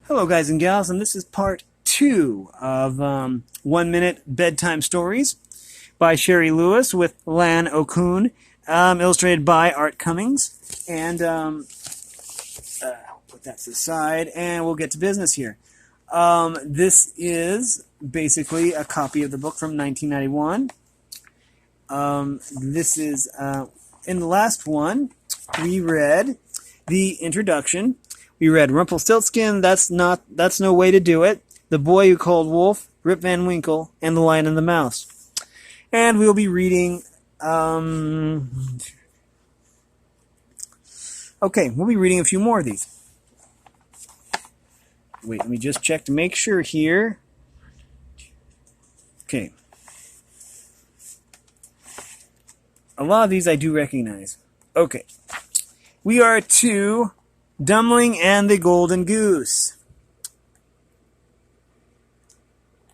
Hello, guys and gals, and this is part 2 of 1 Minute Bedtime Stories by Shari Lewis with Lan O'Kun, illustrated by Art Cumings. And put that to the side, and we'll get to business here. This is basically a copy of the book from 1991. This is, in the last one, we read the introduction. We read Rumpelstiltskin, That's No Way to Do It, The Boy Who Called Wolf, Rip Van Winkle, and The Lion and the Mouse. And we'll be reading, we'll be reading a few more of these. Wait, let me just check to make sure here. Okay. A lot of these I do recognize. Okay. We are to Dumling and the Golden Goose.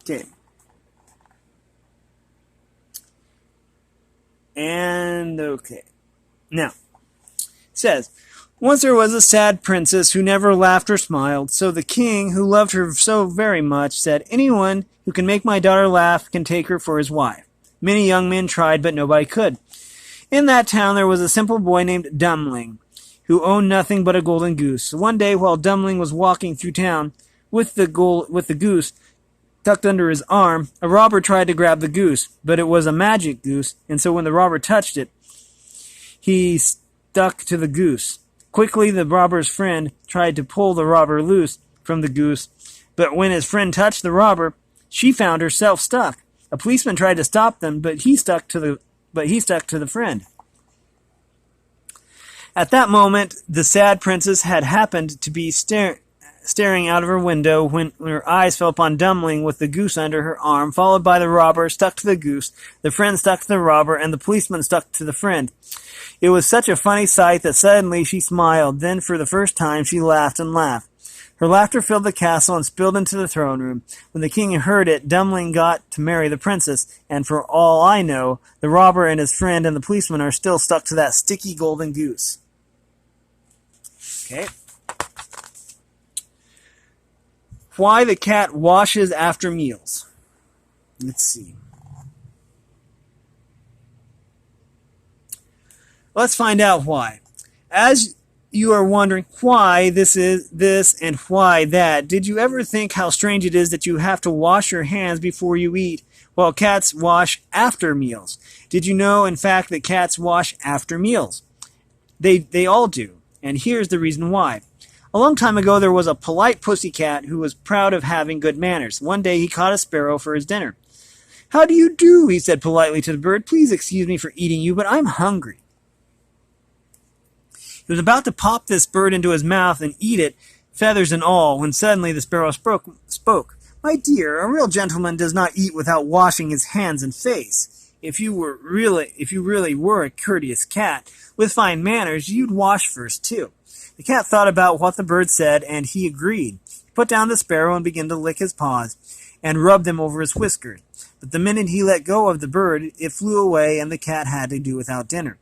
Okay. And okay. Now, it says, once there was a sad princess who never laughed or smiled, so the king, who loved her so very much, said, anyone who can make my daughter laugh can take her for his wife. Many young men tried, but nobody could. In that town there was a simple boy named Dumling, who owned nothing but a golden goose. One day, while Dumling was walking through town with the goose tucked under his arm, a robber tried to grab the goose, but it was a magic goose, and so when the robber touched it, he stuck to the goose. Quickly, the robber's friend tried to pull the robber loose from the goose, but when his friend touched the robber, she found herself stuck. A policeman tried to stop them, but he stuck to the friend. At that moment, the sad princess had happened to be staring out of her window when her eyes fell upon Dumling with the goose under her arm, followed by the robber stuck to the goose, the friend stuck to the robber, and the policeman stuck to the friend. It was such a funny sight that suddenly she smiled. Then, for the first time, she laughed and laughed. Her laughter filled the castle and spilled into the throne room. When the king heard it, Dumling got to marry the princess, and for all I know, the robber and his friend and the policeman are still stuck to that sticky golden goose. Okay. Why the cat washes after meals. Let's see. Let's find out why. As you are wondering why this and why that, did you ever think how strange it is that you have to wash your hands before you eat, while cats wash after meals? Did you know, in fact, that cats wash after meals? They all do. And here's the reason why. A long time ago, there was a polite pussycat who was proud of having good manners. One day, he caught a sparrow for his dinner. "How do you do?" he said politely to the bird. "Please excuse me for eating you, but I'm hungry." He was about to pop this bird into his mouth and eat it, feathers and all, when suddenly the sparrow spoke. "My dear, a real gentleman does not eat without washing his hands and face. If you really were a courteous cat with fine manners, you'd wash first too." The cat thought about what the bird said, and he agreed. He put down the sparrow and began to lick his paws and rub them over his whiskers. But the minute he let go of the bird, it flew away, and the cat had to do without dinner.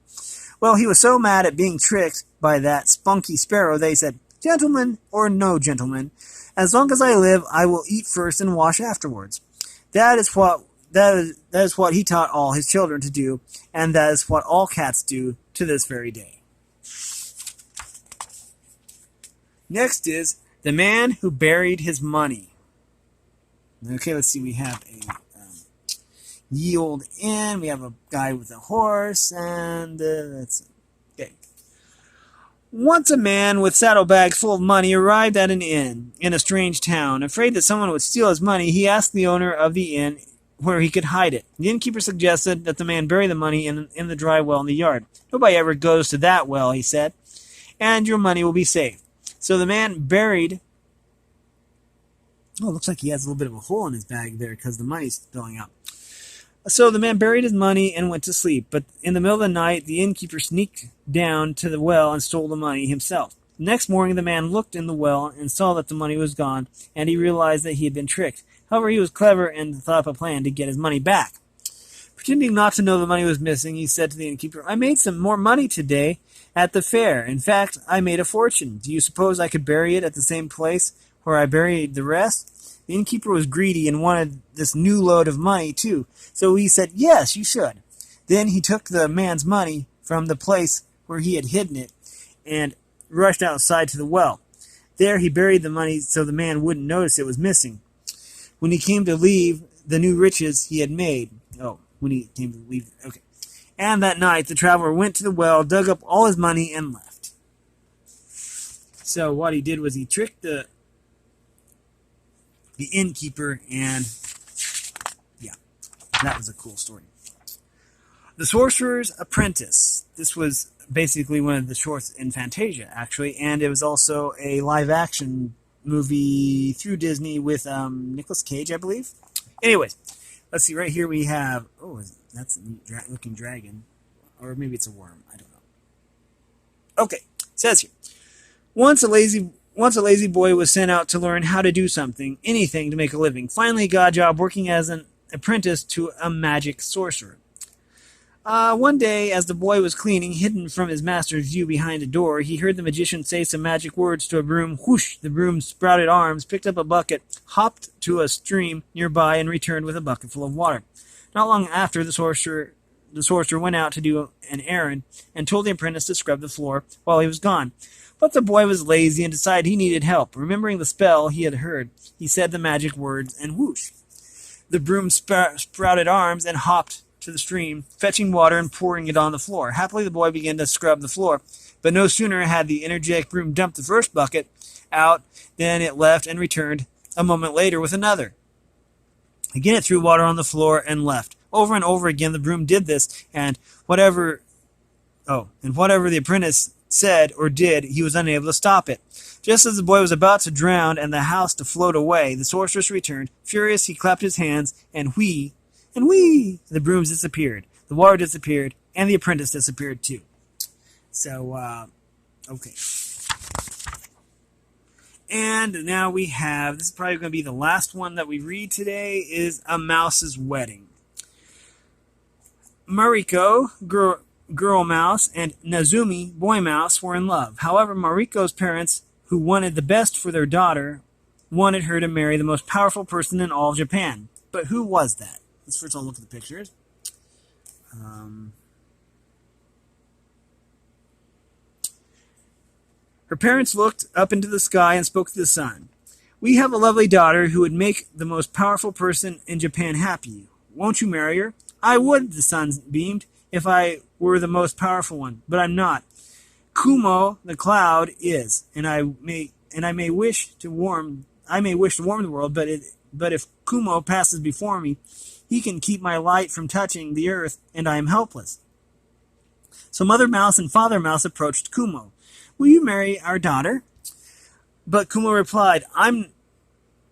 Well, he was so mad at being tricked by that spunky sparrow, they said, "Gentleman or no gentleman, as long as I live, I will eat first and wash afterwards." That is what he taught all his children to do, and that is what all cats do to this very day. Next is The Man Who Buried His Money. Okay, let's see. We have a ye old inn. We have a guy with a horse, and that's okay. Once a man with saddlebags full of money arrived at an inn in a strange town. Afraid that someone would steal his money, he asked the owner of the inn where he could hide it. The innkeeper suggested that the man bury the money in the dry well in the yard. "Nobody ever goes to that well," he said, "and your money will be safe." So the man buried... Oh, it looks like he has a little bit of a hole in his bag there because the money's spilling out. So the man buried his money and went to sleep. But in the middle of the night, the innkeeper sneaked down to the well and stole the money himself. The next morning, the man looked in the well and saw that the money was gone, and he realized that he had been tricked. However, he was clever and thought up a plan to get his money back. Pretending not to know the money was missing, he said to the innkeeper, "I made some more money today at the fair. In fact, I made a fortune. Do you suppose I could bury it at the same place where I buried the rest? The innkeeper was greedy and wanted this new load of money, too. So he said, yes, you should. Then he took the man's money from the place where he had hidden it and rushed outside to the well. There he buried the money so the man wouldn't notice it was missing. When he came to leave the new riches he had made. Okay. And that night the traveler went to the well, dug up all his money, and left. So what he did was he tricked the innkeeper, and yeah, that was a cool story. The Sorcerer's Apprentice. This was basically one of the shorts in Fantasia, actually, and it was also a live-action movie through Disney with Nicolas Cage, I believe. Anyways, let's see. Right here we have... Oh, that's a neat looking dragon. Or maybe it's a worm. I don't know. Okay, it says here. Once a lazy boy was sent out to learn how to do something, anything to make a living. Finally, he got a job working as an apprentice to a magic sorcerer. One day, as the boy was cleaning, hidden from his master's view behind a door, he heard the magician say some magic words to a broom. Whoosh! The broom sprouted arms, picked up a bucket, hopped to a stream nearby, and returned with a bucket full of water. Not long after, the sorcerer went out to do an errand and told the apprentice to scrub the floor while he was gone. But the boy was lazy and decided he needed help. Remembering the spell he had heard, he said the magic words, and whoosh! The broom sprouted arms and hopped to the stream, fetching water and pouring it on the floor. Happily, the boy began to scrub the floor, but no sooner had the energetic broom dumped the first bucket out than it left and returned a moment later with another. Again, it threw water on the floor and left. Over and over again, the broom did this, and whatever the apprentice said or did, he was unable to stop it. Just as the boy was about to drown and the house to float away, the sorceress returned. Furious, he clapped his hands, and whee! The brooms disappeared, the water disappeared, and the apprentice disappeared too. So, okay. And now we have, this is probably going to be the last one that we read today, is A Mouse's Wedding. Mariko, girl mouse, and Nazumi, boy mouse, were in love. However, Mariko's parents, who wanted the best for their daughter, wanted her to marry the most powerful person in all of Japan. But who was that? Let's first all look at the pictures. Her parents looked up into the sky and spoke to the sun. We have a lovely daughter who would make the most powerful person in Japan happy. Won't you marry her? I would, the sun beamed, if I were the most powerful one, but I'm not. Kumo, the cloud, is, and I may wish to warm the world, but if Kumo passes before me, he can keep my light from touching the earth, and I am helpless. So Mother Mouse and Father Mouse approached Kumo. Will you marry our daughter? But Kumo replied, I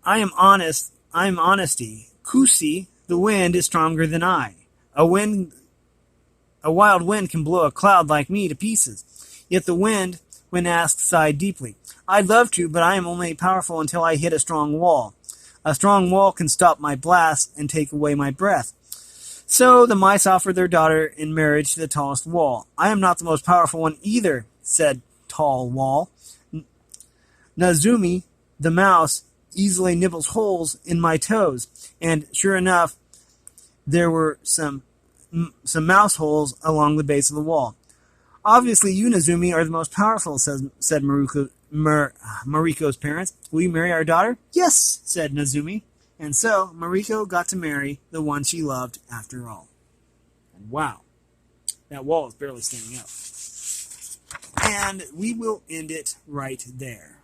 am honest. I am honesty. Kusi, the wind, is stronger than I. A wild wind can blow a cloud like me to pieces. Yet the wind, when asked, sighed deeply. I'd love to, but I am only powerful until I hit a strong wall. A strong wall can stop my blast and take away my breath. So the mice offered their daughter in marriage to the tallest wall. I am not the most powerful one either, said Tall Wall. Nazumi, the mouse, easily nibbles holes in my toes, and sure enough, there were some mouse holes along the base of the wall. Obviously, you, Nazumi, are the most powerful, said Mariko's parents. Will you marry our daughter? Yes, said Nazumi. And so, Mariko got to marry the one she loved after all. And wow, that wall is barely standing up. And we will end it right there.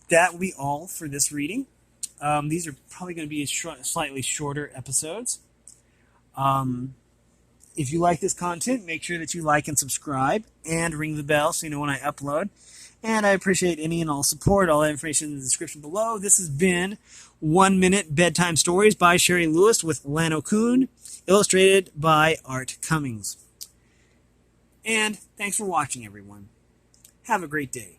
That will be all for this reading. These are probably going to be slightly shorter episodes. If you like this content, make sure that you like and subscribe and ring the bell so you know when I upload. And I appreciate any and all support. All that information in the description below. This has been 1 Minute Bedtime Stories by Shari Lewis with Lan O'Kun, illustrated by Art Cumings. And thanks for watching, everyone. Have a great day.